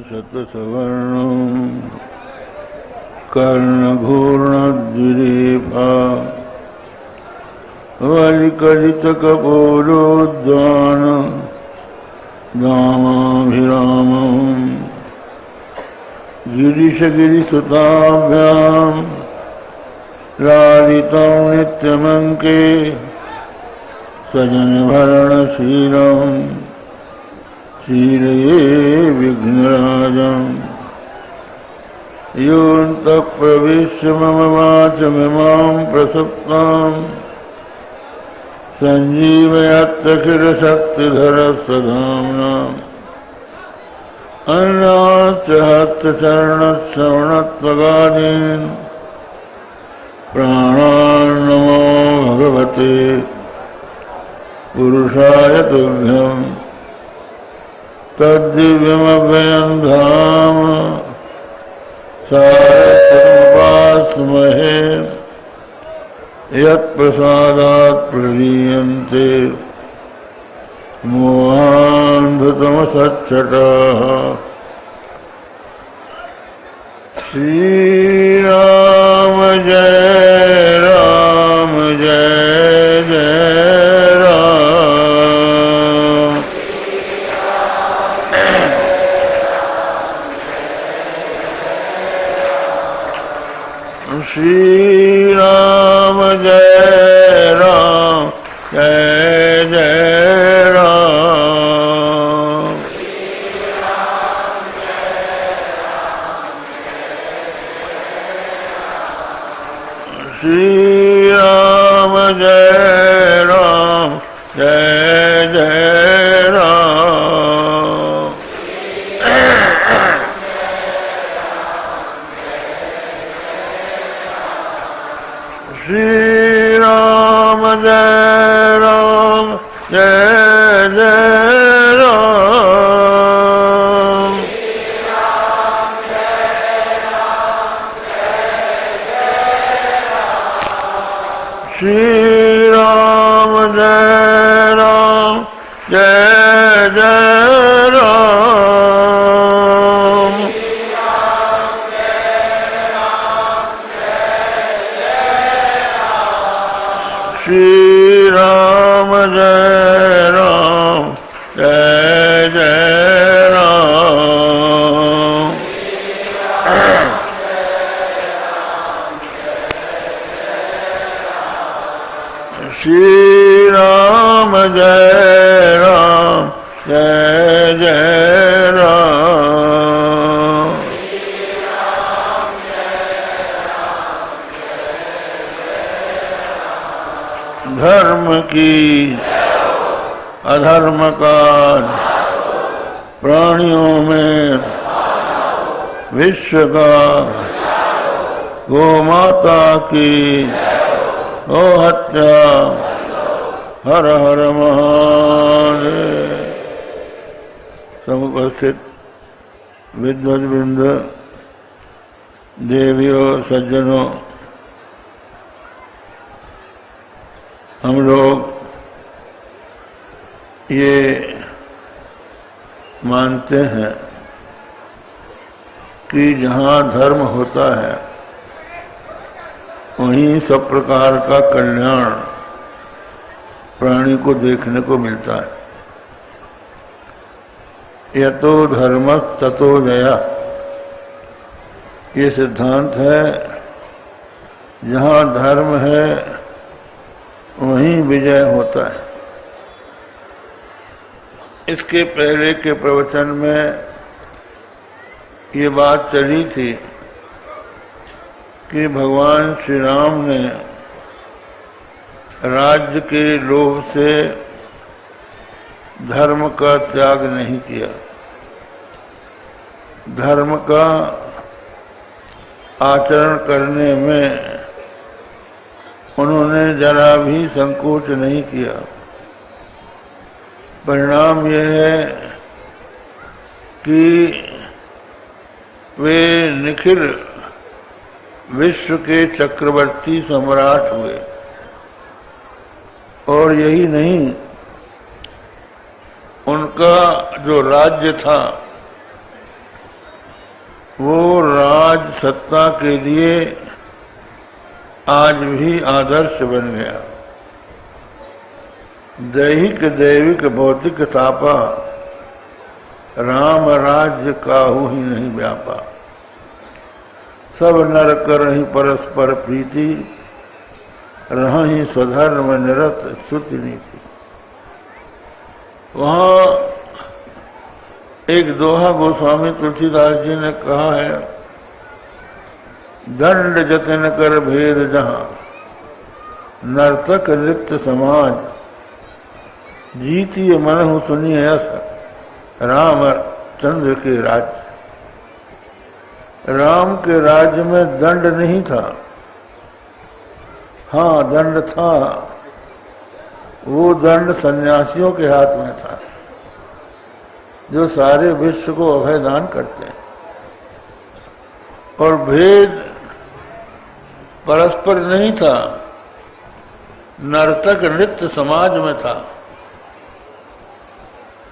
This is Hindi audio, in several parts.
शतसवर्णं कर्णघूर्णद्विरेफा वलिकलितकपोलोद्यान दामाभिरामं गिरिशगिरिसुताभ्यां लालितं नित्यमङ्के सजनभरणशीलं शीलये विघ्नराजम् योऽन्तः प्रविश्य मम वाचमिमां प्रसुप्तां सञ्जीवयत्यखिलशक्तिधरस्वधाम्नाम् अन्नाच्च हस्तचरणश्रवणत्वगादीन् प्राणान् नमो भगवते पुरुषाय तुभ्यम् तद्दिव्यमव्ययं धाम सारस्वतमुपास्महे यत्प्रसादात् प्रलीयन्ते मोहान्धतमसच्छटाः। श्रीराम जय राम जय जय राम। श्रीराम जय राम जय जय राम। श्रीराम जय राम जय जय राम। श्रीराम जय राम जय जय राम। श्रीराम जय राम जय जय राम। श्रीराम जय राम जय जय राम। श्रीराम जय राम जय जय राम। धर्म की अधर्म का प्राणियों में विश्व का गो माता की गो हत्या हर हर महादेव। समुपस्थित विद्वद्वृंद देवियों सज्जनों, हम लोग ये मानते हैं कि जहाँ धर्म होता है वहीं सब प्रकार का कल्याण प्राणी को देखने को मिलता है। यतो धर्म ततो जया, ये सिद्धांत है। जहाँ धर्म है वहीं विजय होता है। इसके पहले के प्रवचन में ये बात चली थी कि भगवान श्री राम ने राज्य के लोभ से धर्म का त्याग नहीं किया। धर्म का आचरण करने में उन्होंने जरा भी संकोच नहीं किया। परिणाम यह है कि वे निखिल विश्व के चक्रवर्ती सम्राट हुए। और यही नहीं, उनका जो राज्य था वो राज सत्ता के लिए आज भी आदर्श बन गया। दैहिक दैविक भौतिक तापा, राम राज्य काहू ही नहीं व्यापा। सब नर करहि परस्पर प्रीति, रहि स्वधर्म निरत स्तुति नीति। वहाँ एक दोहा गोस्वामी तुलसीदास जी ने कहा है, दंड जतन कर भेद जहाँ, नर्तक नृत्य समाज, जीतिए मनहु सुनिए यस, राम चंद्र के राज्य। राम के राज्य में दंड नहीं था। हाँ, दंड था, वो दंड सन्यासियों के हाथ में था जो सारे विश्व को अभय दान करते हैं। और भेद परस्पर नहीं था, नर्तक नृत्य समाज में था।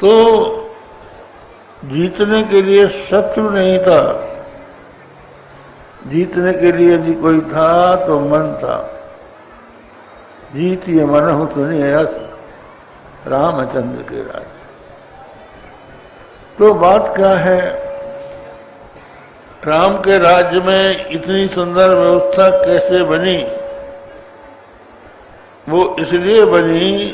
तो जीतने के लिए शत्रु नहीं था, जीतने के लिए यदि कोई था तो मन था। जीतिए मनहु सुनिए यस, रामचंद्र के राज्य। तो बात क्या है, राम के राज्य में इतनी सुंदर व्यवस्था कैसे बनी? वो इसलिए बनी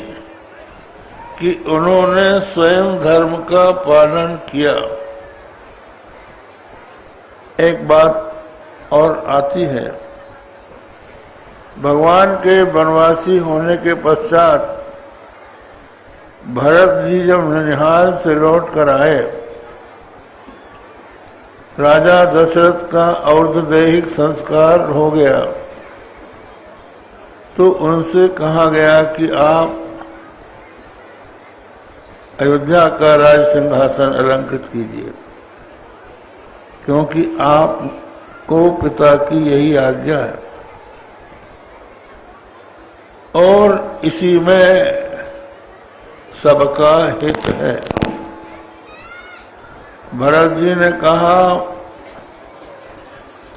कि उन्होंने स्वयं धर्म का पालन किया। एक बात और आती है, भगवान के वनवासी होने के पश्चात भरत जी जब ननिहाल से लौट कर आए, राजा दशरथ का और्ध्वदैहिक संस्कार हो गया, तो उनसे कहा गया कि आप अयोध्या का राज सिंहासन अलंकृत कीजिए, क्योंकि आपको पिता की यही आज्ञा है। और इसी में सबका हित है। भरत जी ने कहा,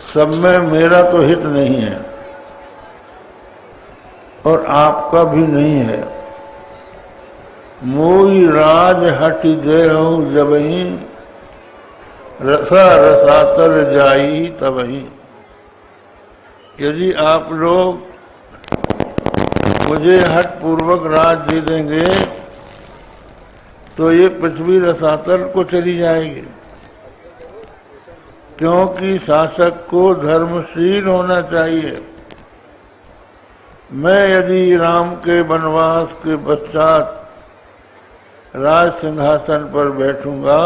सब में मेरा तो हित नहीं है और आपका भी नहीं है। मोई राज हटि देहु जबहि, रसा रसातल जाई तबहि। यदि आप लोग मुझे हट पूर्वक राज दे देंगे तो ये पृथ्वी रसातल को चली जाएगी, क्योंकि शासक को धर्मशील होना चाहिए। मैं यदि राम के वनवास के पश्चात राज सिंहासन पर बैठूंगा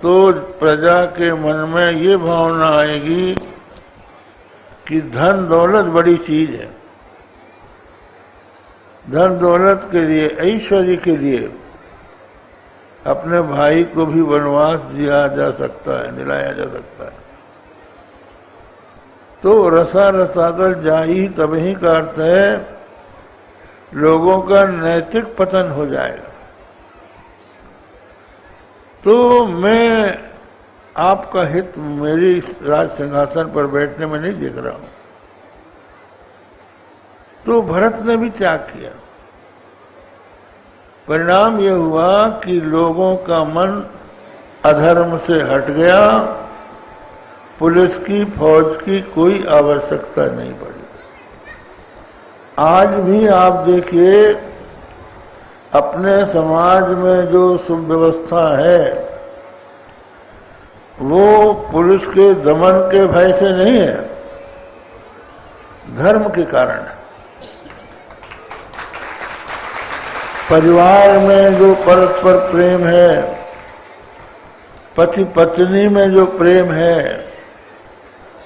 तो प्रजा के मन में ये भावना आएगी कि धन दौलत बड़ी चीज है। धन दौलत के लिए, ऐश्वर्य के लिए अपने भाई को भी वनवास दिया जा सकता है, दिलाया जा सकता है। तो रसा रसातल जाई तभी का अर्थ है लोगों का नैतिक पतन हो जाएगा। तो मैं आपका हित मेरी राज सिंहासन पर बैठने में नहीं देख रहा हूं। तो भरत ने भी त्याग किया। परिणाम यह हुआ कि लोगों का मन अधर्म से हट गया, पुलिस की फौज की कोई आवश्यकता नहीं पड़ी। आज भी आप देखिए, अपने समाज में जो सुव्यवस्था है वो पुलिस के दमन के भय से नहीं है, धर्म के कारण है। परिवार में जो परस्पर प्रेम है, पति पत्नी में जो प्रेम है,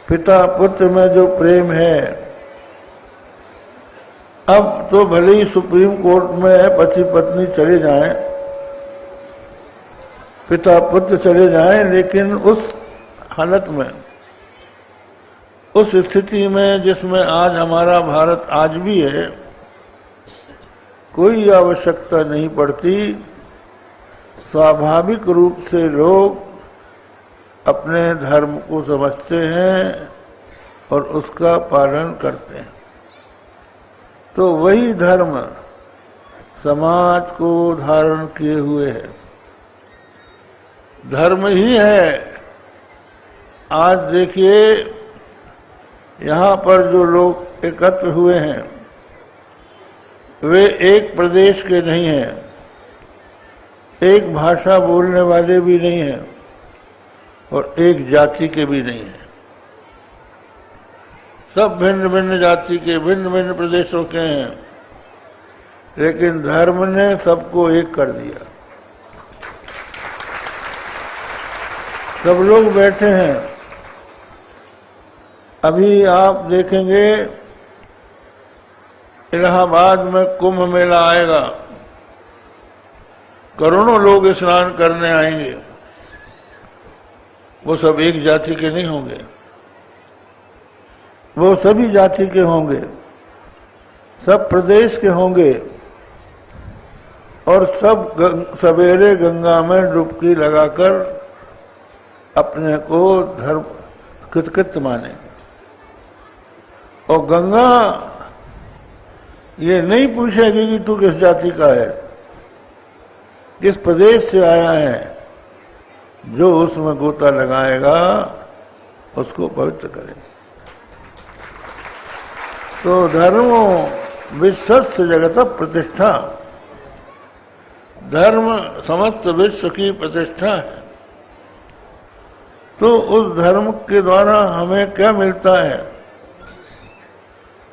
पिता पुत्र में जो प्रेम है, अब तो भले ही सुप्रीम कोर्ट में पति पत्नी चले जाएं, पिता पुत्र चले जाएं, लेकिन उस हालत में, उस स्थिति में जिसमें आज हमारा भारत आज भी है, कोई आवश्यकता नहीं पड़ती स्वाभाविक रूप से लोग अपने धर्म को समझते हैं और उसका पालन करते हैं। तो वही धर्म समाज को धारण किए हुए है, धर्म ही है। आज देखिए यहाँ पर जो लोग एकत्र हुए हैं वे एक प्रदेश के नहीं हैं, एक भाषा बोलने वाले भी नहीं हैं और एक जाति के भी नहीं हैं। सब भिन्न भिन्न जाति के, भिन्न भिन्न प्रदेशों के हैं, लेकिन धर्म ने सबको एक कर दिया। सब लोग बैठे हैं। अभी आप देखेंगे इलाहाबाद में कुंभ मेला आएगा, करोड़ों लोग स्नान करने आएंगे। वो सब एक जाति के नहीं होंगे, वो सभी जाति के होंगे, सब प्रदेश के होंगे और सब सवेरे गंगा में डुबकी लगाकर अपने को धर्म कृतकृत मानेंगे। और गंगा ये नहीं पूछेगी कि तू किस जाति का है, किस प्रदेश से आया है। जो उसमें गोता लगाएगा उसको पवित्र करेंगे। तो धर्मो विश्वस्त जगत प्रतिष्ठा, धर्म समस्त विश्व की प्रतिष्ठा है। तो उस धर्म के द्वारा हमें क्या मिलता है?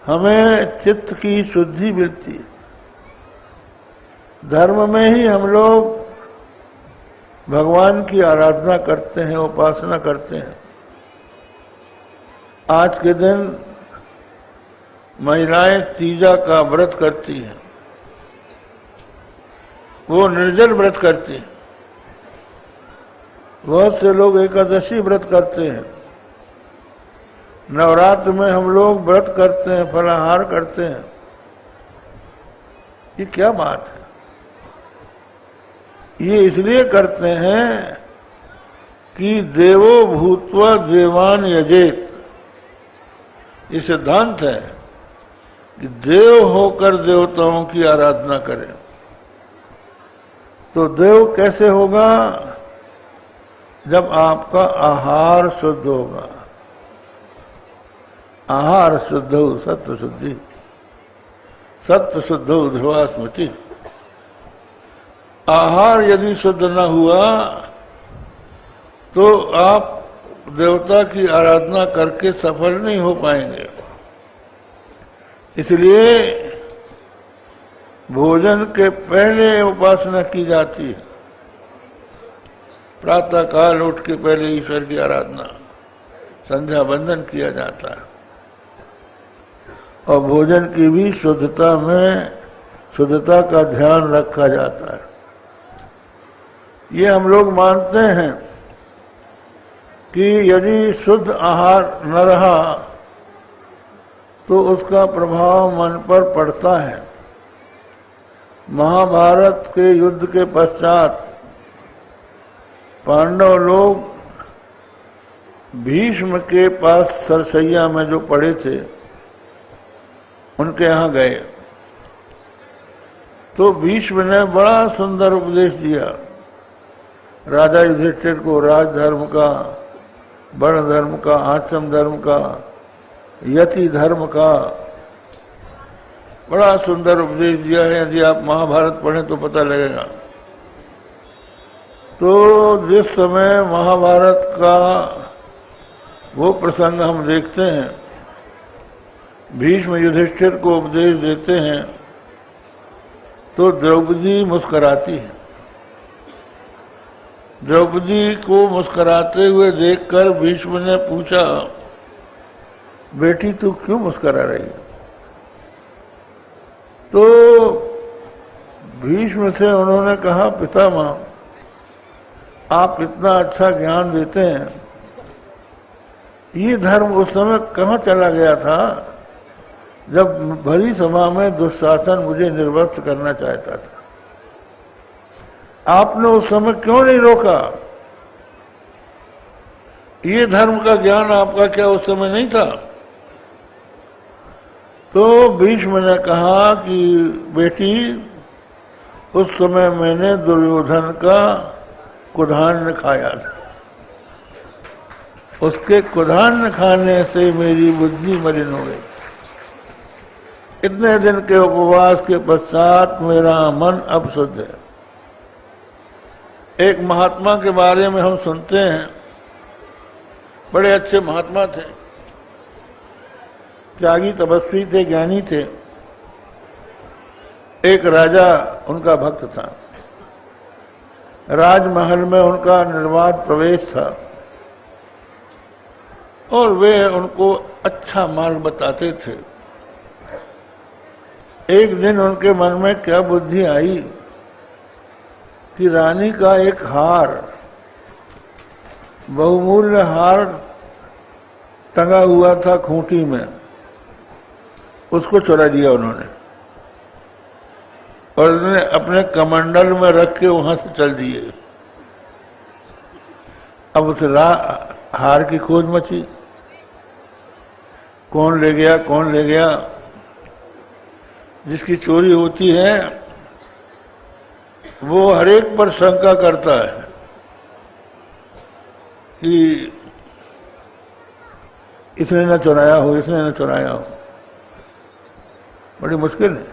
हमें चित्त की शुद्धि मिलती है। धर्म में ही हम लोग भगवान की आराधना करते हैं, उपासना करते हैं। आज के दिन महिलाएं तीजा का व्रत करती हैं, वो निर्जल व्रत करती हैं। बहुत से लोग एकादशी व्रत करते हैं। नवरात्र में हम लोग व्रत करते हैं, फलाहार करते हैं। ये क्या बात है? ये इसलिए करते हैं कि देवो भूत्वा देवान यजेत। ये सिद्धांत है कि देव होकर देवताओं की आराधना करें। तो देव कैसे होगा? जब आपका आहार शुद्ध होगा। आहार शुद्ध हो सत्य शुद्धि, सत्य शुद्ध हो ध्रुवा स्मृति। आहार यदि शुद्ध न हुआ तो आप देवता की आराधना करके सफल नहीं हो पाएंगे। इसलिए भोजन के पहले उपासना की जाती है। प्रातः काल उठ के पहले ईश्वर की आराधना, संध्या बंदन किया जाता है। और भोजन की भी शुद्धता में शुद्धता का ध्यान रखा जाता है। ये हम लोग मानते हैं कि यदि शुद्ध आहार न रहा तो उसका प्रभाव मन पर पड़ता है। महाभारत के युद्ध के पश्चात पांडव लोग भीष्म के पास सरसैया में जो पड़े थे उनके यहाँ गए। तो भीष्म ने बड़ा सुंदर उपदेश दिया राजा युधिष्ठिर को, राजधर्म का, वर्ण धर्म का, आश्रम धर्म का, यति धर्म का। बड़ा सुंदर उपदेश दिया है। यदि आप महाभारत पढ़ें तो पता लगेगा। तो जिस समय महाभारत का वो प्रसंग हम देखते हैं, भीष्म युधिष्ठिर को उपदेश देते हैं, तो द्रौपदी मुस्कुराती है। द्रौपदी को मुस्कुराते हुए देखकर भीष्म ने पूछा, बेटी तू क्यों मुस्कुरा रही है? तो भीष्म से उन्होंने कहा, पितामह आप इतना अच्छा ज्ञान देते हैं, ये धर्म उस समय कहाँ चला गया था जब भरी सभा में दुशासन मुझे निर्वस्त्र करना चाहता था। आपने उस समय क्यों नहीं रोका? ये धर्म का ज्ञान आपका क्या उस समय नहीं था? तो भीष्म ने कहा कि बेटी, उस समय मैंने दुर्योधन का कुधान्न खाया था, उसके कुधान्न खाने से मेरी बुद्धि मलिन हो गई। इतने दिन के उपवास के पश्चात मेरा मन अब शुद्ध है। एक महात्मा के बारे में हम सुनते हैं, बड़े अच्छे महात्मा थे, त्यागी तपस्वी थे, ज्ञानी थे। एक राजा उनका भक्त था, राजमहल में उनका निर्बाध प्रवेश था और वे उनको अच्छा मार्ग बताते थे। एक दिन उनके मन में क्या बुद्धि आई कि रानी का एक हार, बहुमूल्य हार टंगा हुआ था खूंटी में, उसको चुरा लिया उन्होंने और उन्होंने अपने कमंडल में रख के वहां से चल दिए। अब उस हार की खोज मची, कौन ले गया, कौन ले गया। जिसकी चोरी होती है वो हर एक पर शंका करता है कि इसने न चुराया हो, इसने न चुराया हो। बड़ी मुश्किल है,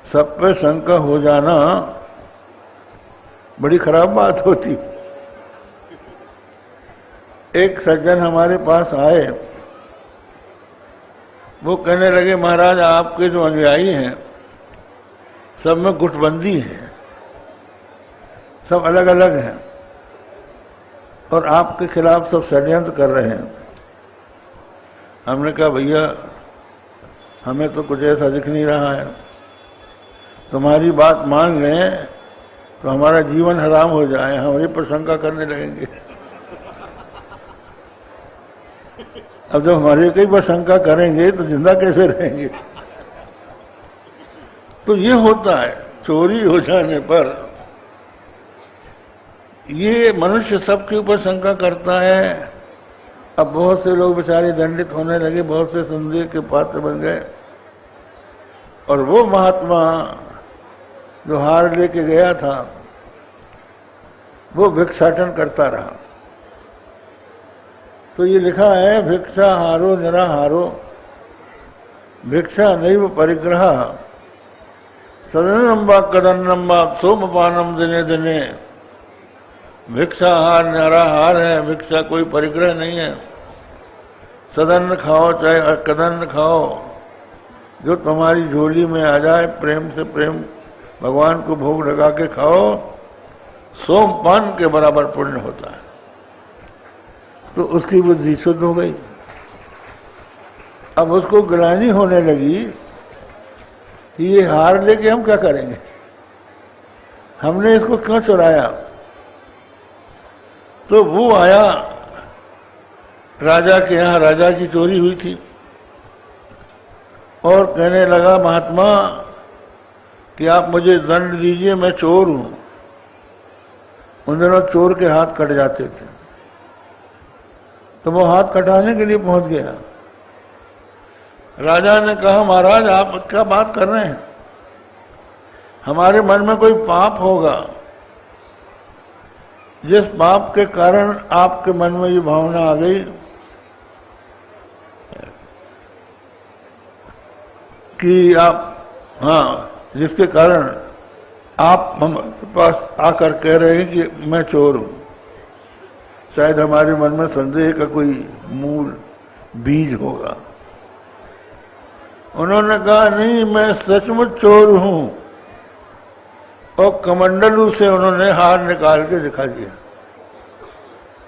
सब पे शंका हो जाना बड़ी खराब बात होती। एक सज्जन हमारे पास आए, वो कहने लगे महाराज आपके जो अनुयायी हैं सब में गुटबंदी है, सब अलग अलग हैं और आपके खिलाफ सब षड्यंत्र कर रहे हैं। हमने कहा भैया हमें तो कुछ ऐसा दिख नहीं रहा है, तुम्हारी बात मान लें तो हमारा जीवन हराम हो जाए, हमारे पर शंका करने लगेंगे। अब जब हमारे कई पर शंका करेंगे तो जिंदा कैसे रहेंगे? तो ये होता है, चोरी हो जाने पर ये मनुष्य सबके ऊपर शंका करता है। अब बहुत से लोग बेचारे दंडित होने लगे, बहुत से संदेह के पात्र बन गए। और वो महात्मा जो हार लेके गया था वो भिक्षाटन करता रहा। तो ये लिखा है, भिक्षा हारो निराहारो भिक्षा नैव परिग्रह सदनम वा कदन्नम वा सोमपानम दिने दिने। भिक्षा हार निराहार है, भिक्षा कोई परिग्रह नहीं है। सदन्न खाओ चाहे कदन्न खाओ, जो तुम्हारी झोली में आ जाए प्रेम से प्रेम भगवान को भोग लगा के खाओ, सोमपान के बराबर पुण्य होता है। तो उसकी बुद्धि शुद्ध हो गई। अब उसको ग्लानि होने लगी कि ये हार लेके हम क्या करेंगे, हमने इसको क्यों चुराया। तो वो आया राजा के यहाँ, राजा की चोरी हुई थी, और कहने लगा महात्मा कि आप मुझे दंड दीजिए, मैं चोर हूं। उन दिनों चोर के हाथ कट जाते थे, तो वो हाथ कटाने के लिए पहुंच गया। राजा ने कहा महाराज आप क्या बात कर रहे हैं, हमारे मन में कोई पाप होगा, जिस पाप के कारण आपके मन में ये भावना आ गई कि आप, हाँ, जिसके कारण आप हमारे पास आकर कह रहे हैं कि मैं चोर हूं। शायद हमारे मन में संदेह का कोई मूल बीज होगा। उन्होंने कहा नहीं, मैं सचमुच चोर हूं, और कमंडलू से उन्होंने हार निकाल के दिखा दिया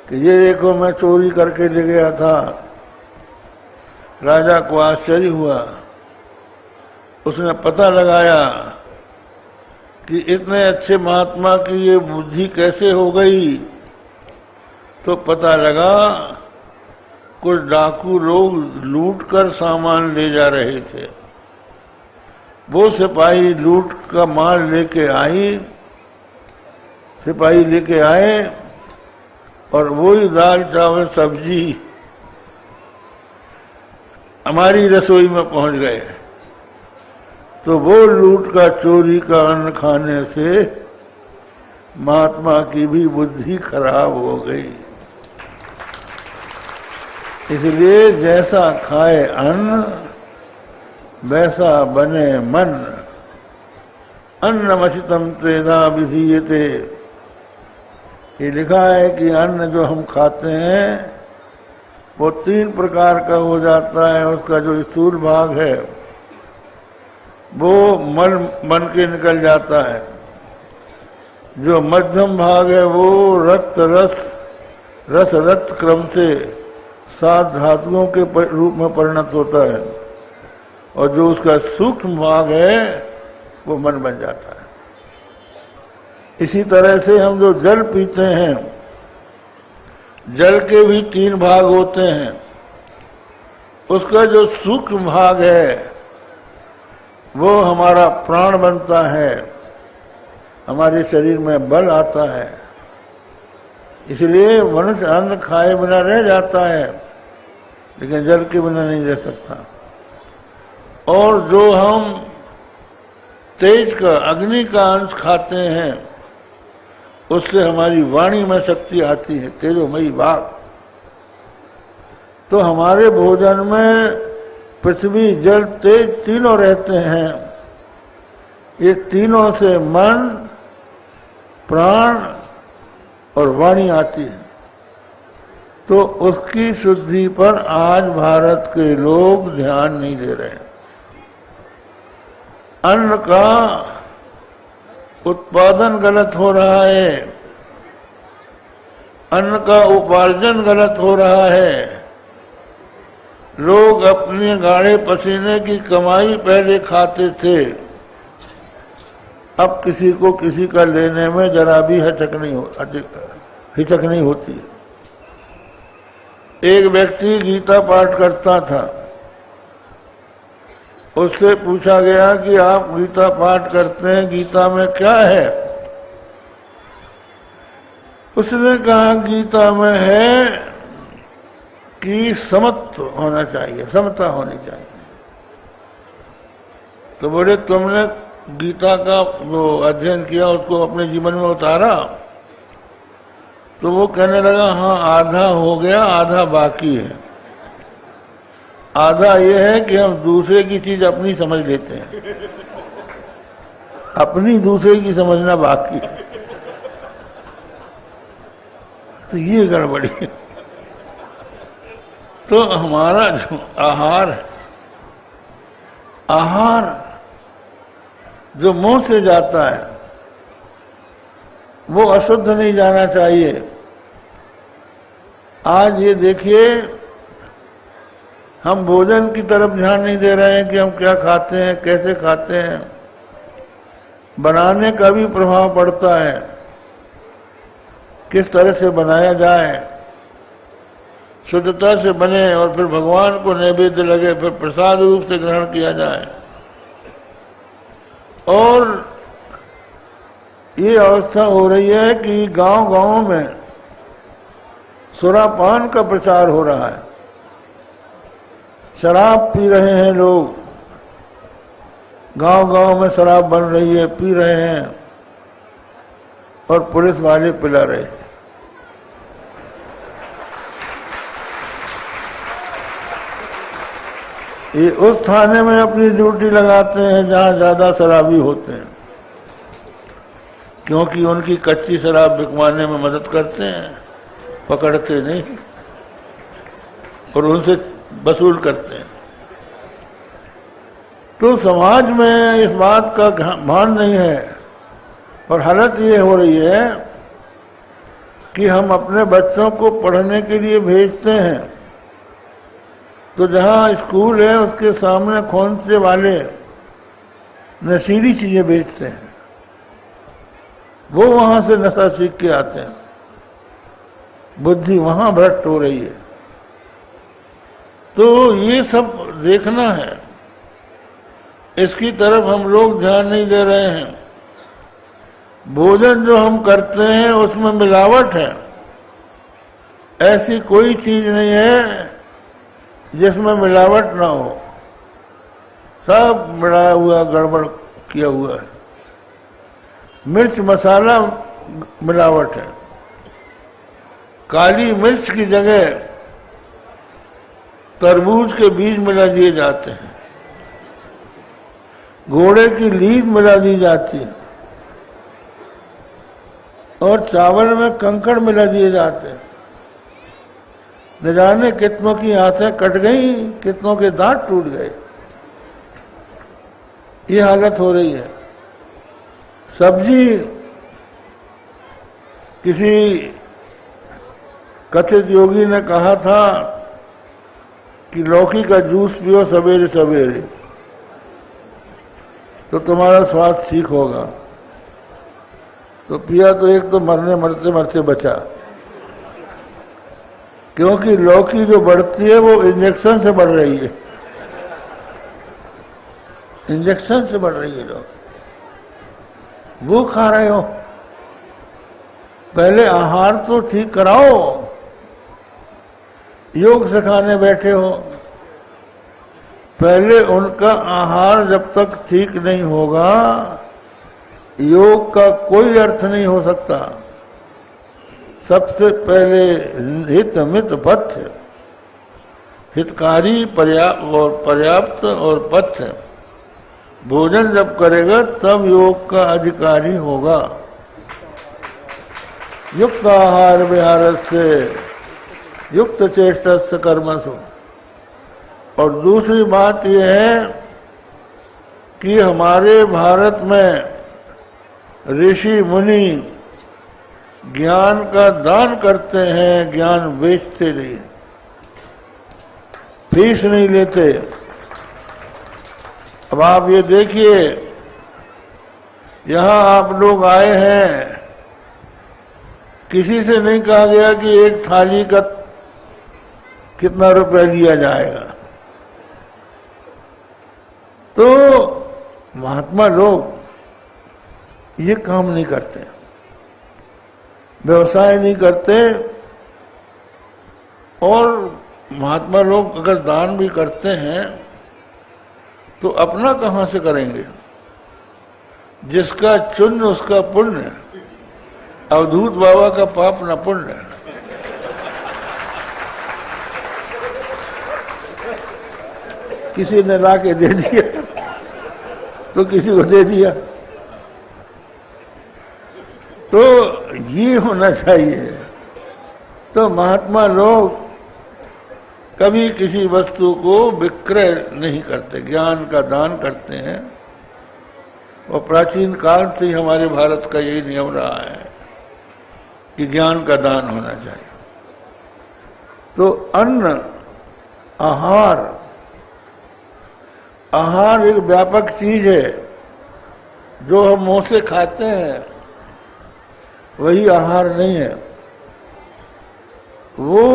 कि ये देखो मैं चोरी करके ले गया था। राजा को आश्चर्य हुआ, उसने पता लगाया कि इतने अच्छे महात्मा की ये बुद्धि कैसे हो गई। तो पता लगा कुछ डाकू लोग लूट कर सामान ले जा रहे थे। वो सिपाही लूट का माल लेके आई सिपाही लेके आए और वही दाल चावल सब्जी हमारी रसोई में पहुंच गए। तो वो लूट का चोरी का अन्न खाने से महात्मा की भी बुद्धि खराब हो गई। इसलिए जैसा खाए अन्न वैसा बने मन। अन्नमशितम त्रेधा विधीयते। ये लिखा है कि अन्न जो हम खाते हैं वो 3 प्रकार का हो जाता है। उसका जो स्थूल भाग है वो मल बन के निकल जाता है। जो मध्यम भाग है वो रक्त रस रक्त क्रम से 7 धातुओं के रूप में परिणत होता है। और जो उसका सूक्ष्म भाग है वो मन बन जाता है। इसी तरह से हम जो जल पीते हैं, जल के भी 3 भाग होते हैं। उसका जो सूक्ष्म भाग है वो हमारा प्राण बनता है, हमारे शरीर में बल आता है। इसलिए मनुष्य अन्न खाए बिना रह जाता है, लेकिन जल के बिना नहीं रह सकता। और जो हम तेज का अग्नि का अंश खाते हैं उससे हमारी वाणी में शक्ति आती है, तेजोमयी वाक। तो हमारे भोजन में पृथ्वी जल तेज तीनों रहते हैं। ये तीनों से मन प्राण और वाणी आती है। तो उसकी शुद्धि पर आज भारत के लोग ध्यान नहीं दे रहे हैं। अन्न का उत्पादन गलत हो रहा है, अन्न का उपार्जन गलत हो रहा है। लोग अपने गाढ़े पसीने की कमाई पहले खाते थे, अब किसी को किसी का लेने में जरा भी हिचक नहीं होती। एक व्यक्ति गीता पाठ करता था, उससे पूछा गया कि आप गीता पाठ करते हैं, गीता में क्या है? उसने कहा गीता में है कि समत्व होना चाहिए, समता होनी चाहिए। तो बोले तुमने गीता का वो अध्ययन किया, उसको अपने जीवन में उतारा? तो वो कहने लगा हाँ आधा हो गया, आधा बाकी है। आधा ये है कि हम दूसरे की चीज अपनी समझ लेते हैं, अपनी दूसरे की समझना बाकी है। तो ये गड़बड़ी है। तो हमारा जो आहार है, आहार जो मुंह से जाता है वो अशुद्ध नहीं जाना चाहिए। आज ये देखिए हम भोजन की तरफ ध्यान नहीं दे रहे हैं कि हम क्या खाते हैं, कैसे खाते हैं। बनाने का भी प्रभाव पड़ता है, किस तरह से बनाया जाए, शुद्धता से बने और फिर भगवान को नैवेद्य लगे, फिर प्रसाद रूप से ग्रहण किया जाए। और ये अवस्था हो रही है कि गांव-गांव में सुरापान का प्रचार हो रहा है। शराब पी रहे हैं लोग, गांव-गांव में शराब बन रही है, पी रहे हैं और पुलिस वाले पिला रहे हैं। ये उस थाने में अपनी ड्यूटी लगाते हैं जहां ज्यादा शराबी होते हैं, क्योंकि उनकी कच्ची शराब बिकवाने में मदद करते हैं, पकड़ते नहीं और उनसे वसूल करते हैं। तो समाज में इस बात का भान नहीं है। और हालत ये हो रही है कि हम अपने बच्चों को पढ़ने के लिए भेजते हैं, तो जहां स्कूल है उसके सामने खोंसे वाले नशीली चीजें बेचते हैं, वो वहां से नशा सीख के आते हैं। बुद्धि वहां भ्रष्ट हो रही है। तो ये सब देखना है, इसकी तरफ हम लोग ध्यान नहीं दे रहे हैं। भोजन जो हम करते हैं उसमें मिलावट है। ऐसी कोई चीज नहीं है जिसमें मिलावट ना हो, सब मिलाया हुआ गड़बड़ किया हुआ है। मिर्च मसाला मिलावट है। काली मिर्च की जगह तरबूज के बीज मिला दिए जाते हैं, घोड़े की लीद मिला दी जाती है, और चावल में कंकड़ मिला दिए जाते हैं। न जाने कितनों की आंखें कट गई, कितनों के दांत टूट गए। ये हालत हो रही है। सब्जी, किसी कथित योगी ने कहा था कि लौकी का जूस पियो सवेरे सवेरे तो तुम्हारा स्वास्थ्य ठीक होगा। तो पिया तो एक तो मरते मरते बचा, क्योंकि लौकी जो बढ़ती है वो इंजेक्शन से बढ़ रही है, इंजेक्शन से बढ़ रही है। लोग वो खा रहे हो। पहले आहार तो ठीक कराओ। योग सिखाने बैठे हो, पहले उनका आहार जब तक ठीक नहीं होगा योग का कोई अर्थ नहीं हो सकता। सबसे पहले हित मित पथ्य, हितकारी पर्याप्त और पथ्य भोजन जब करेगा तब योग का अधिकारी होगा। युक्त आहार विहार से युक्त चेष्टस्य कर्मसु। और दूसरी बात यह है कि हमारे भारत में ऋषि मुनि ज्ञान का दान करते हैं, ज्ञान बेचते नहीं, फीस नहीं लेते। अब आप ये देखिए, यहां आप लोग आए हैं, किसी से नहीं कहा गया कि एक थाली का कितना रुपया लिया जाएगा। तो महात्मा लोग ये काम नहीं करते, व्यवसाय नहीं करते। और महात्मा लोग अगर दान भी करते हैं तो अपना कहां से करेंगे? जिसका चुन्न उसका पुण्य, अवधूत बाबा का पाप न पुण्य। किसी ने ला के दे दिया तो किसी को दे दिया। तो ये होना चाहिए। तो महात्मा लोग कभी किसी वस्तु को विक्रय नहीं करते, ज्ञान का दान करते हैं। और प्राचीन काल से ही हमारे भारत का यही नियम रहा है कि ज्ञान का दान होना चाहिए। तो अन्न, आहार, आहार एक व्यापक चीज है। जो हम मुंह से खाते हैं वही आहार नहीं है। वो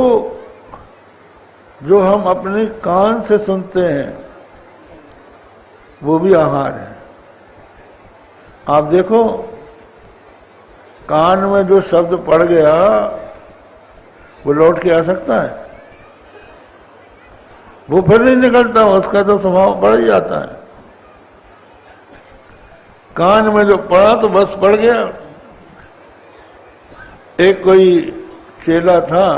जो हम अपने कान से सुनते हैं वो भी आहार है। आप देखो, कान में जो शब्द पड़ गया वो लौट के आ सकता है? वो फिर नहीं निकलता, उसका तो स्वभाव पड़ ही जाता है। कान में जो पड़ा तो बस पड़ गया। एक कोई चेला था,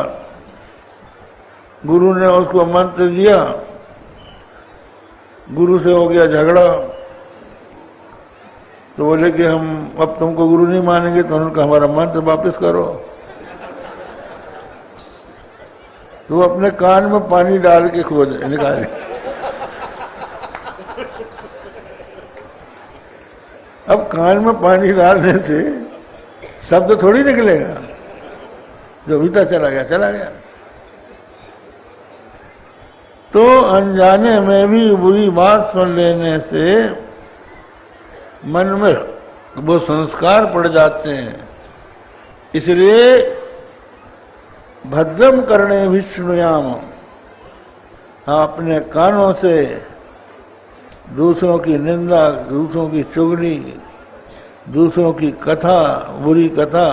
गुरु ने उसको मंत्र दिया, गुरु से हो गया झगड़ा। तो बोले कि हम अब तुमको गुरु नहीं मानेंगे। तो उन्होंने कहा हमारा मंत्र वापस करो। तो वो अपने कान में पानी डाल के खोज निकाले। अब कान में पानी डालने से शब्द थोड़ी निकलेगा, जो भीतर चला गया चला गया। तो अनजाने में भी बुरी बात सुन लेने से मन में वो संस्कार पड़ जाते हैं। इसलिए भद्रम करने विष्णुयाम, अपने कानों से दूसरों की निंदा, दूसरों की चुगली दूसरों की कथा, बुरी कथा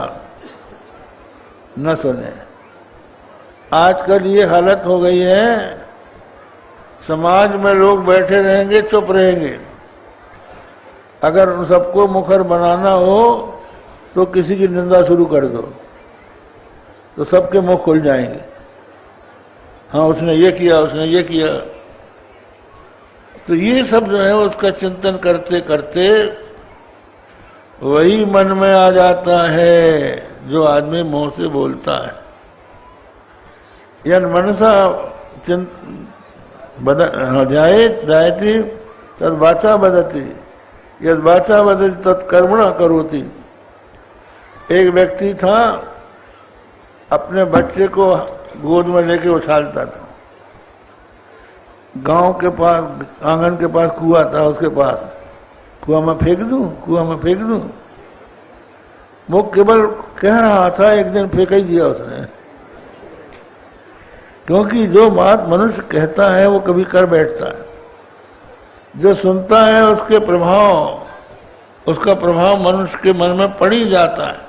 न सुने। आजकल ये हालत हो गई है, समाज में लोग बैठे रहेंगे, चुप रहेंगे। अगर उन सबको मुखर बनाना हो तो किसी की निंदा शुरू कर दो तो सबके मुंह खुल जाएंगे। हाँ, उसने ये किया, उसने ये किया। तो ये सब जो है उसका चिंतन करते करते वही मन में आ जाता है जो आदमी मुंह से बोलता है। यन मनसा जायती तद वाचा बदती, यद वाचा बदती तद कर्मणा करोति। एक व्यक्ति था, अपने बच्चे को गोद में लेके उछालता था। गांव के पास, आंगन के पास कुआं था, उसके पास कुआं में फेंक दूं, कुआं में फेंक दूं। वो केवल कह रहा था, एक दिन फेंक ही दिया उसने। क्योंकि जो बात मनुष्य कहता है वो कभी कर बैठता है। जो सुनता है उसके प्रभाव, उसका प्रभाव मनुष्य के मन में पड़ ही जाता है।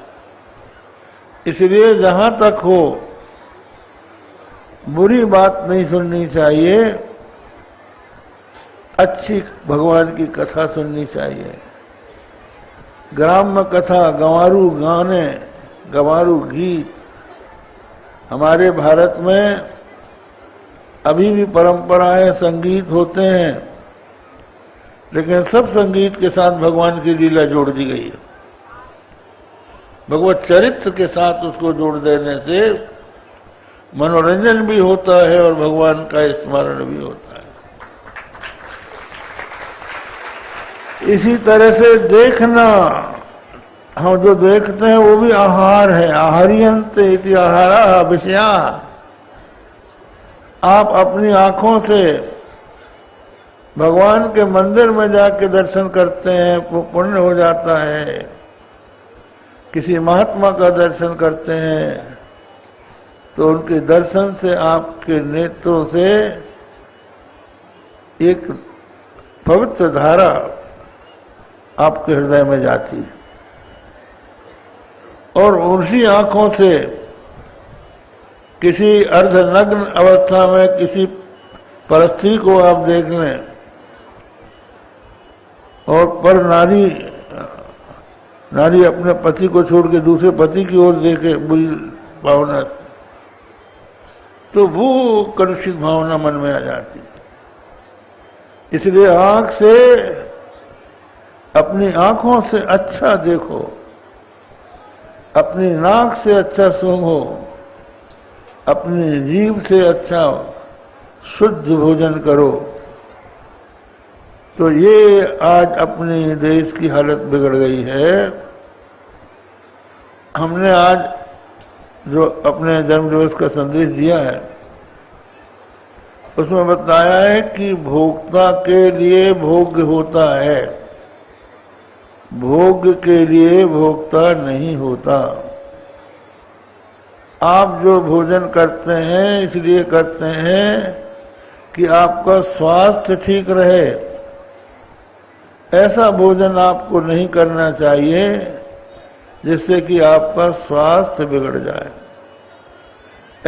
इसलिए जहां तक हो बुरी बात नहीं सुननी चाहिए, अच्छी भगवान की कथा सुननी चाहिए। ग्राम्य कथा, गंवारू गाने, गंवारू गीत। हमारे भारत में अभी भी परंपराएं, संगीत होते हैं, लेकिन सब संगीत के साथ भगवान की लीला जोड़ दी गई है। भगवत चरित्र के साथ उसको जोड़ देने से मनोरंजन भी होता है और भगवान का स्मरण भी होता है। इसी तरह से देखना, हम जो देखते हैं वो भी आहार है। आहार्यंत इति आहारा विषया। आप अपनी आंखों से भगवान के मंदिर में जाके दर्शन करते हैं, वो पुण्य हो जाता है। किसी महात्मा का दर्शन करते हैं तो उनके दर्शन से आपके नेत्रों से एक पवित्र धारा आपके हृदय में जाती है, और उसी आंखों से किसी अर्धनग्न अवस्था में किसी परस्त्री को आप देख लें, और पर नारी अपने पति को छोड़ के दूसरे पति की ओर देखे बुरी भावना से, तो वो कलुषित भावना मन में आ जाती है। इसलिए आंख से, अपनी आंखों से अच्छा देखो, अपनी नाक से अच्छा सूंघो, अपनी जीभ से अच्छा शुद्ध भोजन करो। तो ये आज अपने देश की हालत बिगड़ गई है। हमने आज जो अपने जन्मदिवस का संदेश दिया है उसमें बताया है कि भोक्ता के लिए भोग्य होता है, भोग के लिए भोक्ता नहीं होता। आप जो भोजन करते हैं इसलिए करते हैं कि आपका स्वास्थ्य ठीक रहे। ऐसा भोजन आपको नहीं करना चाहिए जिससे कि आपका स्वास्थ्य बिगड़ जाए।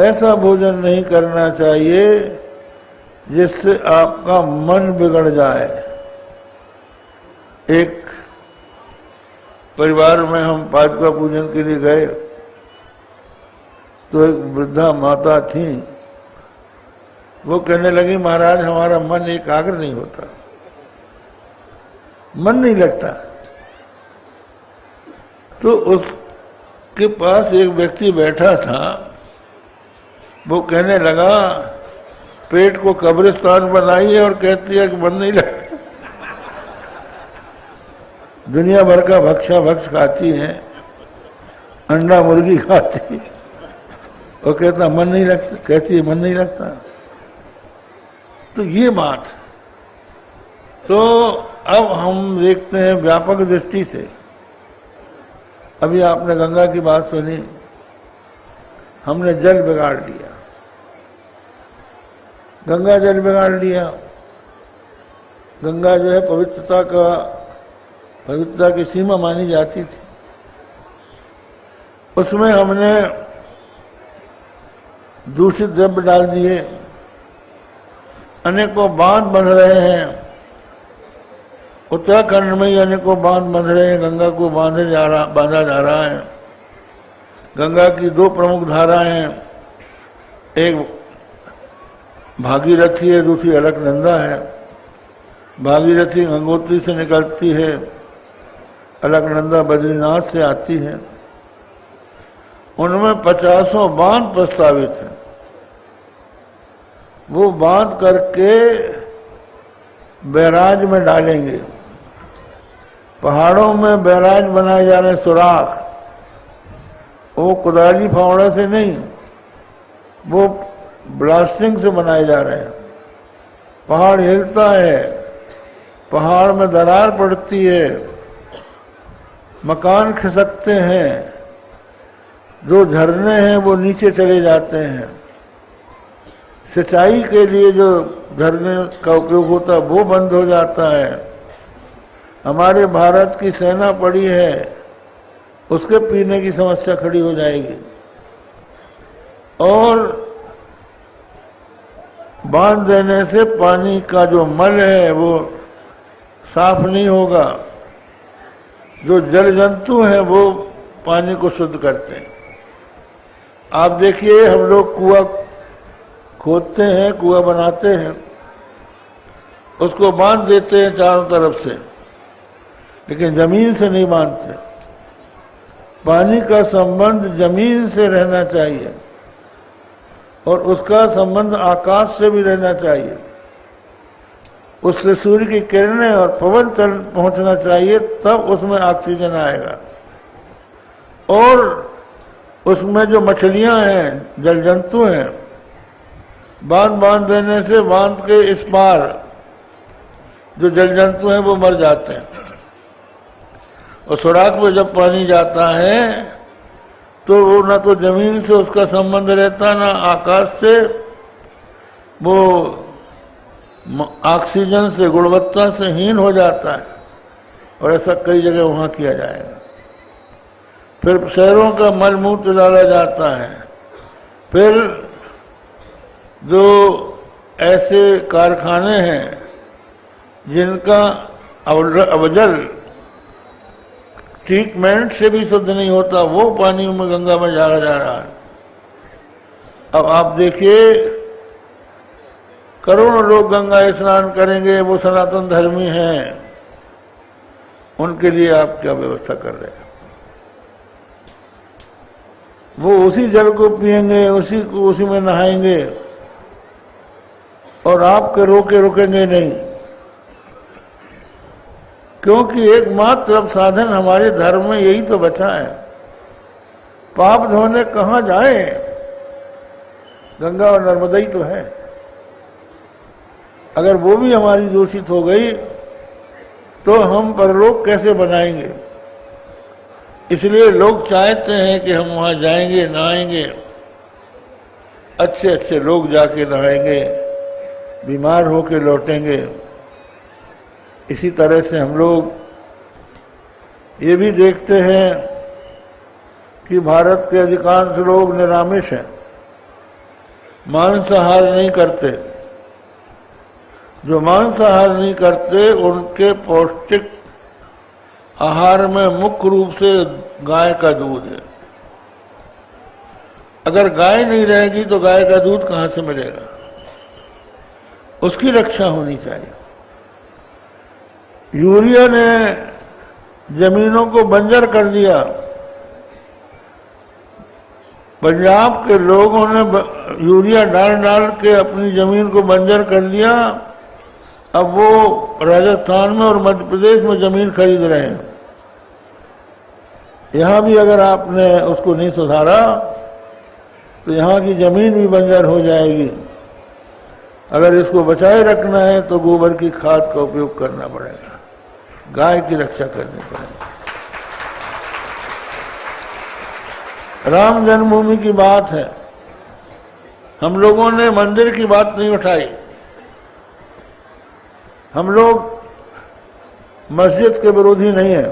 ऐसा भोजन नहीं करना चाहिए जिससे आपका मन बिगड़ जाए। एक परिवार में हम पादुका पूजन के लिए गए तो एक वृद्धा माता थी, वो कहने लगी, महाराज हमारा मन एकाग्र नहीं होता, मन नहीं लगता। तो उसके पास एक व्यक्ति बैठा था, वो कहने लगा, पेट को कब्रिस्तान बनाई है और कहती है कि मन नहीं लगता। दुनिया भर का भक्षा भक्ष खाती है, अंडा मुर्गी खाती, और कहता मन नहीं लगता, कहती है मन नहीं लगता। तो ये बात है। तो अब हम देखते हैं व्यापक दृष्टि से। अभी आपने गंगा की बात सुनी, हमने जल बिगाड़ लिया, गंगा जल बिगाड़ लिया। गंगा जो है पवित्रता का पवित्रता की सीमा मानी जाती थी। उसमें हमने दूषित द्रव्य डाल दिए, अनेकों बांध बन रहे हैं। उत्तराखंड में ही अनेकों बांध बन रहे हैं, गंगा को बांधा जा रहा है। गंगा की दो प्रमुख धाराएं हैं, एक भागीरथी है, दूसरी अलकनंदा है। भागीरथी गंगोत्री से निकलती है, अलकनंदा बद्रीनाथ से आती है। उनमें 50 बांध प्रस्तावित हैं। वो बांध करके बैराज में डालेंगे। पहाड़ों में बैराज बनाए जा रहे सुराख, वो कुदाली फावड़ा से नहीं, वो ब्लास्टिंग से बनाए जा रहे हैं। पहाड़ हिलता है, पहाड़ में दरार पड़ती है, मकान खिसकते हैं, जो झरने हैं वो नीचे चले जाते हैं। सिंचाई के लिए जो झरने का उपयोग होता है वो बंद हो जाता है। हमारे भारत की सेना पड़ी है, उसके पीने की समस्या खड़ी हो जाएगी। और बांध देने से पानी का जो मल है वो साफ नहीं होगा। जो जल जंतु हैं वो पानी को शुद्ध करते हैं। आप देखिए, हम लोग कुआं खोदते हैं, कुआं बनाते हैं, उसको बांध देते हैं चारों तरफ से, लेकिन जमीन से नहीं बांधते। पानी का संबंध जमीन से रहना चाहिए और उसका संबंध आकाश से भी रहना चाहिए। उससे सूर्य की किरणें और पवन पहुंचना चाहिए, तब उसमें ऑक्सीजन आएगा। और उसमें जो मछलियां हैं, जल जंतु हैं, बांध देने से बांध के इस पार जो जल जंतु हैं वो मर जाते हैं। और सुराख में जब पानी जाता है तो वो ना तो जमीन से उसका संबंध रहता, ना आकाश से। वो ऑक्सीजन से, गुणवत्ता से हीन हो जाता है। और ऐसा कई जगह वहां किया जाएगा। फिर शहरों का मल मूत्र डाला जाता है। फिर जो ऐसे कारखाने हैं जिनका अवजल ट्रीटमेंट से भी शुद्ध नहीं होता, वो पानी में गंगा में डाला जा रहा है। अब आप देखिए, करोड़ों लोग गंगा स्नान करेंगे, वो सनातन धर्मी हैं, उनके लिए आप क्या व्यवस्था कर रहे हैं? वो उसी जल को पिएंगे, उसी में नहाएंगे, और आपके रुकेंगे नहीं। क्योंकि एकमात्र अब साधन हमारे धर्म में यही तो बचा है। पाप धोने कहाँ जाए? गंगा और नर्मदा ही तो है। अगर वो भी हमारी दूषित हो गई तो हम परलोक कैसे बनाएंगे? इसलिए लोग चाहते हैं कि हम वहां जाएंगे, नहाएंगे, अच्छे अच्छे लोग जाके नहाएंगे, बीमार होके लौटेंगे। इसी तरह से हम लोग ये भी देखते हैं कि भारत के अधिकांश लोग निरामिष हैं, मांसाहार नहीं करते। जो मांसाहार नहीं करते उनके पौष्टिक आहार में मुख्य रूप से गाय का दूध है। अगर गाय नहीं रहेगी तो गाय का दूध कहाँ से मिलेगा? उसकी रक्षा होनी चाहिए। यूरिया ने जमीनों को बंजर कर दिया। पंजाब के लोगों ने यूरिया डाल के अपनी जमीन को बंजर कर दिया। अब वो राजस्थान में और मध्य प्रदेश में जमीन खरीद रहे हैं। यहाँ भी अगर आपने उसको नहीं सुधारा तो यहाँ की जमीन भी बंजर हो जाएगी। अगर इसको बचाए रखना है तो गोबर की खाद का उपयोग करना पड़ेगा, गाय की रक्षा करनी पड़ेगी। राम जन्मभूमि की बात है, हम लोगों ने मंदिर की बात नहीं उठाई। हम लोग मस्जिद के विरोधी नहीं है।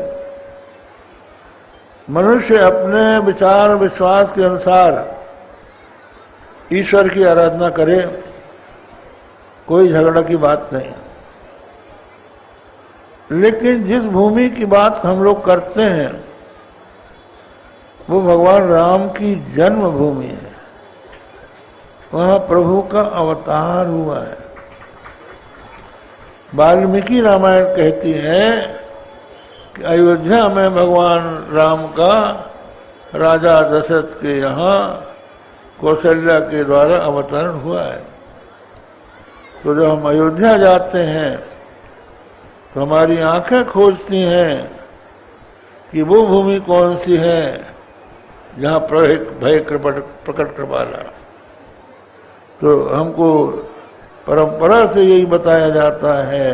मनुष्य अपने विचार विश्वास के अनुसार ईश्वर की आराधना करे, कोई झगड़ा की बात नहीं। लेकिन जिस भूमि की बात हम लोग करते हैं वो भगवान राम की जन्म भूमि है, वहां प्रभु का अवतार हुआ है। वाल्मीकि रामायण कहती है कि अयोध्या में भगवान राम का राजा दशरथ के यहाँ कौशल्या के द्वारा अवतरण हुआ है। तो जब हम अयोध्या जाते हैं तो हमारी आंखें खोजती हैं कि वो भूमि कौन सी है जहाँ भय प्रकट कृपाला। तो हमको परंपरा से यही बताया जाता है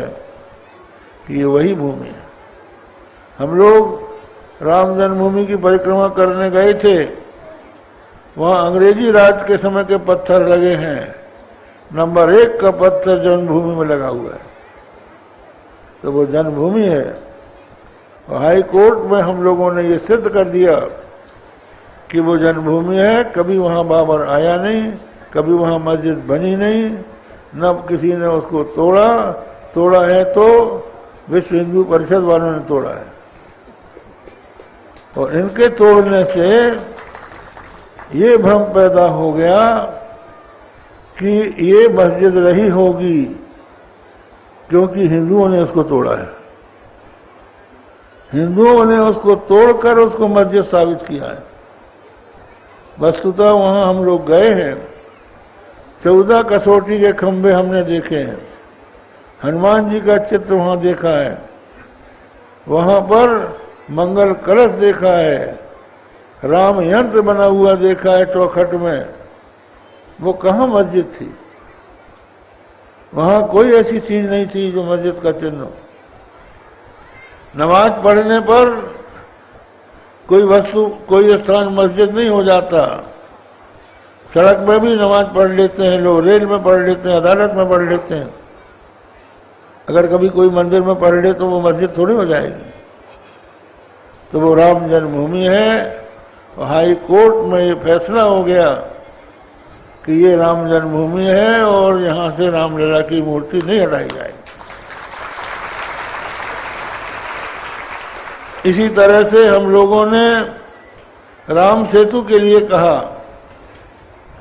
कि ये वही भूमि है। हम लोग राम जन्मभूमि की परिक्रमा करने गए थे, वहाँ अंग्रेजी राज के समय के पत्थर लगे हैं, नंबर 1 का पत्थर जन्मभूमि में लगा हुआ है, तो वो जन्मभूमि है। और हाई कोर्ट में हम लोगों ने ये सिद्ध कर दिया कि वो जन्मभूमि है। कभी वहाँ बाबर आया नहीं, कभी वहाँ मस्जिद बनी नहीं, न किसी ने उसको तोड़ा है तो विश्व हिंदू परिषद वालों ने तोड़ा है। और इनके तोड़ने से ये भ्रम पैदा हो गया कि ये मस्जिद रही होगी क्योंकि हिंदुओं ने उसको तोड़ा है। हिंदुओं ने उसको तोड़कर उसको मस्जिद साबित किया है। वस्तुतः वहां हम लोग गए हैं, 14 कसौटी के खंभे हमने देखे हैं, हनुमान जी का चित्र वहां देखा है, वहां पर मंगल कलश देखा है, राम यंत्र बना हुआ देखा है चौखट में। वो कहाँ मस्जिद थी? वहां कोई ऐसी चीज नहीं थी जो मस्जिद का चिन्ह हो। नमाज पढ़ने पर कोई वस्तु कोई स्थान मस्जिद नहीं हो जाता। सड़क में भी नमाज पढ़ लेते हैं लोग, रेल में पढ़ लेते हैं, अदालत में पढ़ लेते हैं। अगर कभी कोई मंदिर में पढ़ ले तो वो मस्जिद थोड़ी हो जाएगी। तो वो राम जन्मभूमि है। हाई कोर्ट में ये फैसला हो गया कि ये राम जन्मभूमि है और यहाँ से रामलीला की मूर्ति नहीं हटाई जाएगी। इसी तरह से हम लोगों ने राम सेतु के लिए कहा,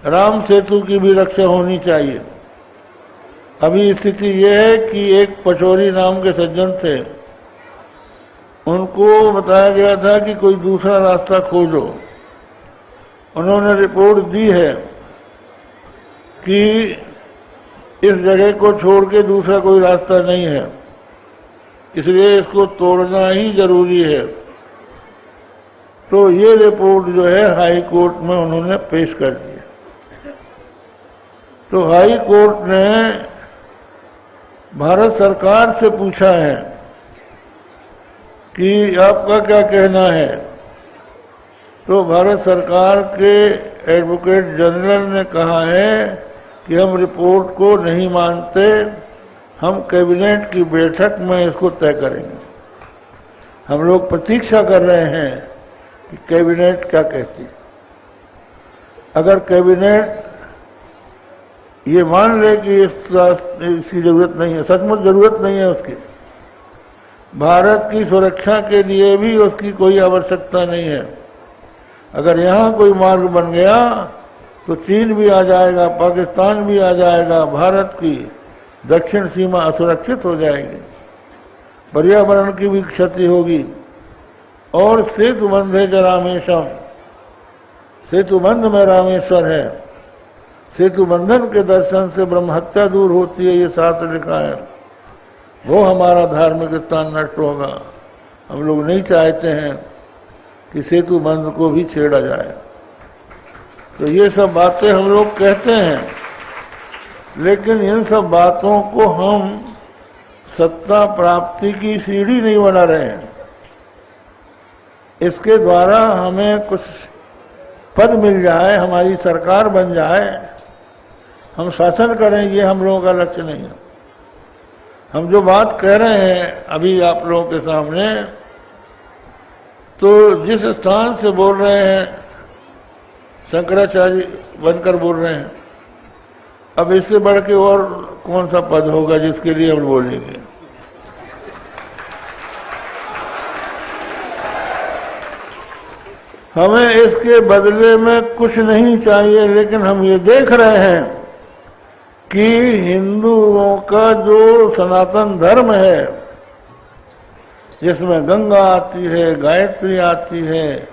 राम सेतु की भी रक्षा होनी चाहिए। अभी स्थिति ये है कि एक पचौरी नाम के सज्जन थे, उनको बताया गया था कि कोई दूसरा रास्ता खोजो। उन्होंने रिपोर्ट दी है कि इस जगह को छोड़ के दूसरा कोई रास्ता नहीं है, इसलिए इसको तोड़ना ही जरूरी है। तो ये रिपोर्ट जो है हाई कोर्ट में उन्होंने पेश कर दी। तो हाई कोर्ट ने भारत सरकार से पूछा है कि आपका क्या कहना है। तो भारत सरकार के एडवोकेट जनरल ने कहा है कि हम रिपोर्ट को नहीं मानते, हम कैबिनेट की बैठक में इसको तय करेंगे। हम लोग प्रतीक्षा कर रहे हैं कि कैबिनेट क्या कहती है। अगर कैबिनेट ये मान ले कि इसकी जरूरत नहीं है, सचमुच जरूरत नहीं है उसकी, भारत की सुरक्षा के लिए भी उसकी कोई आवश्यकता नहीं है। अगर यहाँ कोई मार्ग बन गया तो चीन भी आ जाएगा, पाकिस्तान भी आ जाएगा, भारत की दक्षिण सीमा असुरक्षित हो जाएगी, पर्यावरण की भी क्षति होगी। और सेतु बंधे च रामेशम, सेतु बंध में रामेश्वर है। सेतु बंधन के दर्शन से ब्रह्म हत्या दूर होती है, ये शास्त्र लिखा है। वो हमारा धार्मिक स्थान नष्ट होगा। हम लोग नहीं चाहते हैं कि सेतु बंध को भी छेड़ा जाए। तो ये सब बातें हम लोग कहते हैं, लेकिन इन सब बातों को हम सत्ता प्राप्ति की सीढ़ी नहीं बना रहे हैं। इसके द्वारा हमें कुछ पद मिल जाए, हमारी सरकार बन जाए, हम शासन करें, ये हम लोगों का लक्ष्य नहीं है। हम जो बात कह रहे हैं अभी आप लोगों के सामने, तो जिस स्थान से बोल रहे हैं शंकराचार्य बनकर बोल रहे हैं, अब इससे बढ़ के और कौन सा पद होगा जिसके लिए हम बोलेंगे। हमें इसके बदले में कुछ नहीं चाहिए, लेकिन हम ये देख रहे हैं कि हिंदुओं का जो सनातन धर्म है, जिसमें गंगा आती है, गायत्री आती है,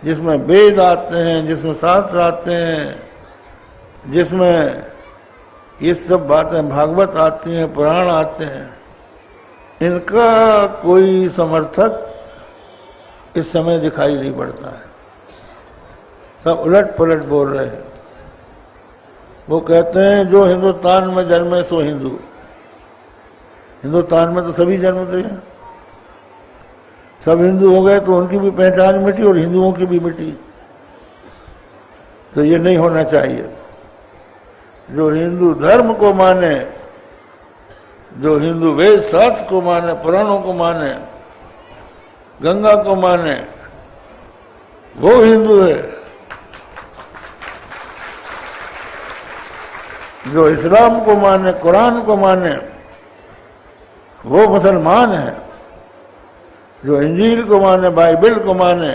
जिसमें वेद आते हैं, जिसमें शास्त्र आते हैं, जिसमें ये सब बातें भागवत आती हैं, पुराण आते हैं, इनका कोई समर्थक इस समय दिखाई नहीं पड़ता है। सब उलट पलट बोल रहे हैं। वो कहते हैं जो हिंदुस्तान में जन्मे सो हिंदू। हिंदुस्तान में तो सभी जन्मते हैं, सब हिंदू हो गए तो उनकी भी पहचान मिटी और हिंदुओं की भी मिटी। तो ये नहीं होना चाहिए। जो हिंदू धर्म को माने, जो हिंदू वेद शास्त्र को माने, पुराणों को माने, गंगा को माने, वो हिंदू है। जो इस्लाम को माने, कुरान को माने, वो मुसलमान है। जो इंजील को माने, बाइबल को माने,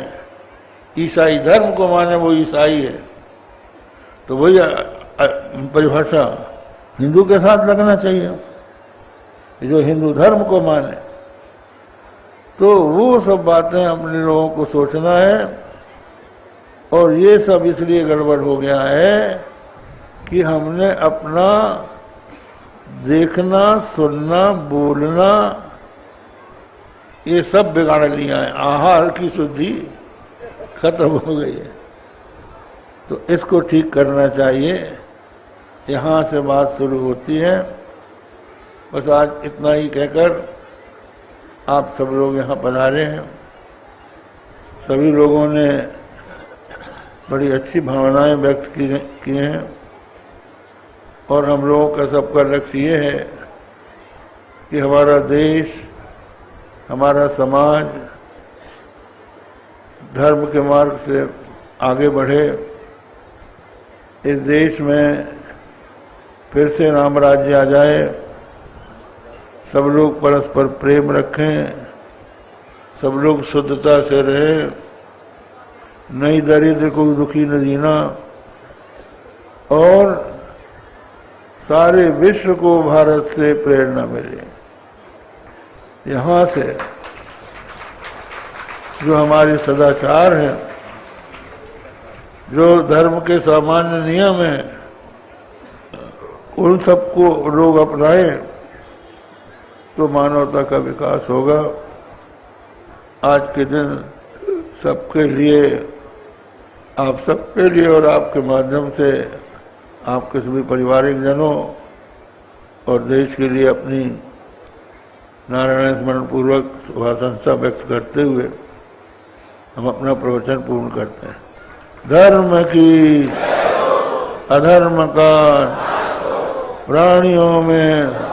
ईसाई धर्म को माने, वो ईसाई है। तो वही परिभाषा हिंदू के साथ लगना चाहिए। जो हिंदू धर्म को माने, तो वो सब बातें अपने लोगों को सोचना है। और ये सब इसलिए गड़बड़ हो गया है कि हमने अपना देखना, सुनना, बोलना ये सब बिगाड़ लिया है। आहार की शुद्धि खत्म हो गई है। तो इसको ठीक करना चाहिए। यहाँ से बात शुरू होती है। बस आज इतना ही कहकर आप सब लोग यहाँ पधारे हैं। सभी लोगों ने बड़ी अच्छी भावनाएं व्यक्त की हैं और हम लोगों का सबका लक्ष्य ये है कि हमारा देश, हमारा समाज धर्म के मार्ग से आगे बढ़े। इस देश में फिर से राम राज्य आ जाए, सब लोग परस्पर प्रेम रखें, सब लोग शुद्धता से रहे, नई दरिद्र को दुखी न जीना, और सारे विश्व को भारत से प्रेरणा मिले। यहाँ से जो हमारे सदाचार हैं, जो धर्म के सामान्य नियम हैं, उन सबको लोग अपनाए तो मानवता का विकास होगा। आज के दिन सबके लिए, आप सबके लिए और आपके माध्यम से आपके सभी पारिवारिक जनों और देश के लिए अपनी नारायण स्मरण पूर्वक शुभाशंसा व्यक्त करते हुए हम अपना प्रवचन पूर्ण करते हैं। धर्म की अधर्म का प्राणियों में